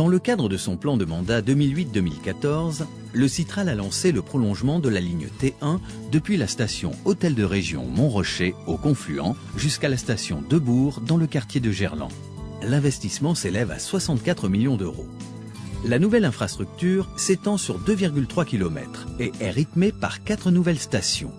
Dans le cadre de son plan de mandat 2008-2014, le Citral a lancé le prolongement de la ligne T1 depuis la station Hôtel de Région Montrocher au confluent jusqu'à la station Debourg dans le quartier de Gerland. L'investissement s'élève à 64 millions d'euros. La nouvelle infrastructure s'étend sur 2,3 km et est rythmée par 4 nouvelles stations.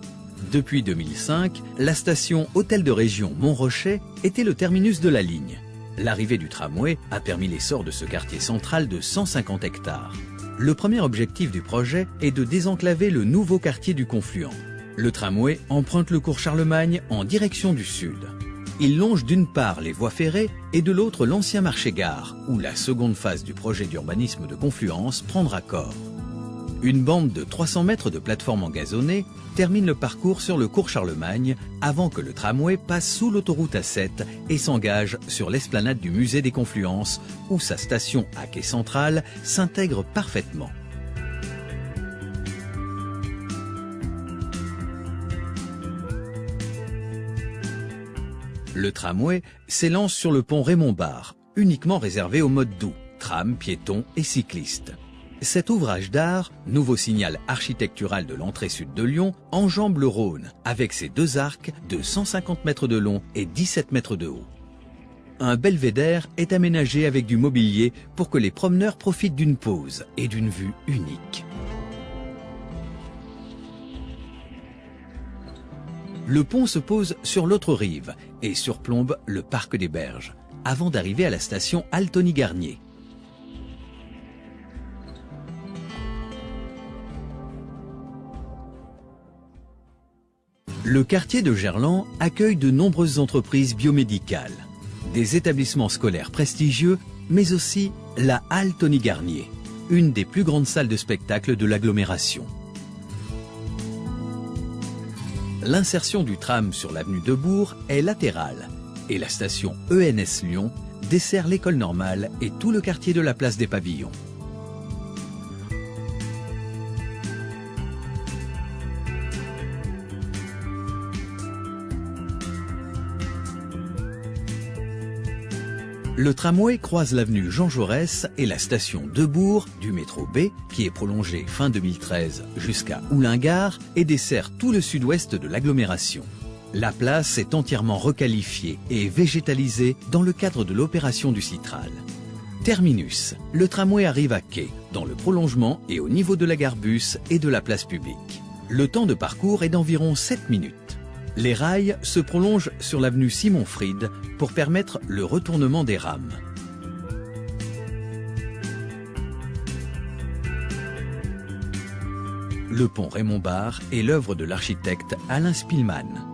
Depuis 2005, la station Hôtel de Région Montrocher était le terminus de la ligne. L'arrivée du tramway a permis l'essor de ce quartier central de 150 hectares. Le premier objectif du projet est de désenclaver le nouveau quartier du confluent. Le tramway emprunte le cours Charlemagne en direction du sud. Il longe d'une part les voies ferrées et de l'autre l'ancien marché-gare, où la seconde phase du projet d'urbanisme de Confluence prendra corps. Une bande de 300 mètres de plateforme engazonnée termine le parcours sur le cours Charlemagne avant que le tramway passe sous l'autoroute A7 et s'engage sur l'esplanade du musée des Confluences où sa station à quai central s'intègre parfaitement. Le tramway s'élance sur le pont Raymond-Barre, uniquement réservé au mode doux, tram, piétons et cyclistes. Cet ouvrage d'art, nouveau signal architectural de l'entrée sud de Lyon, enjambe le Rhône avec ses 2 arcs de 150 mètres de long et 17 mètres de haut. Un belvédère est aménagé avec du mobilier pour que les promeneurs profitent d'une pause et d'une vue unique. Le pont se pose sur l'autre rive et surplombe le parc des Berges, avant d'arriver à la station Altony-Garnier. Le quartier de Gerland accueille de nombreuses entreprises biomédicales, des établissements scolaires prestigieux, mais aussi la Altony-Garnier, une des plus grandes salles de spectacle de l'agglomération. L'insertion du tram sur l'avenue Debourg est latérale et la station ENS Lyon dessert l'école normale et tout le quartier de la place des Pavillons. Le tramway croise l'avenue Jean Jaurès et la station Debourg du métro B, qui est prolongée fin 2013 jusqu'à Oulingard et dessert tout le sud-ouest de l'agglomération. La place est entièrement requalifiée et végétalisée dans le cadre de l'opération du Citral. Terminus, le tramway arrive à quai, dans le prolongement et au niveau de la gare bus et de la place publique. Le temps de parcours est d'environ 7 minutes. Les rails se prolongent sur l'avenue Simon-Fried pour permettre le retournement des rames. Le pont Raymond-Barre est l'œuvre de l'architecte Alain Spilman.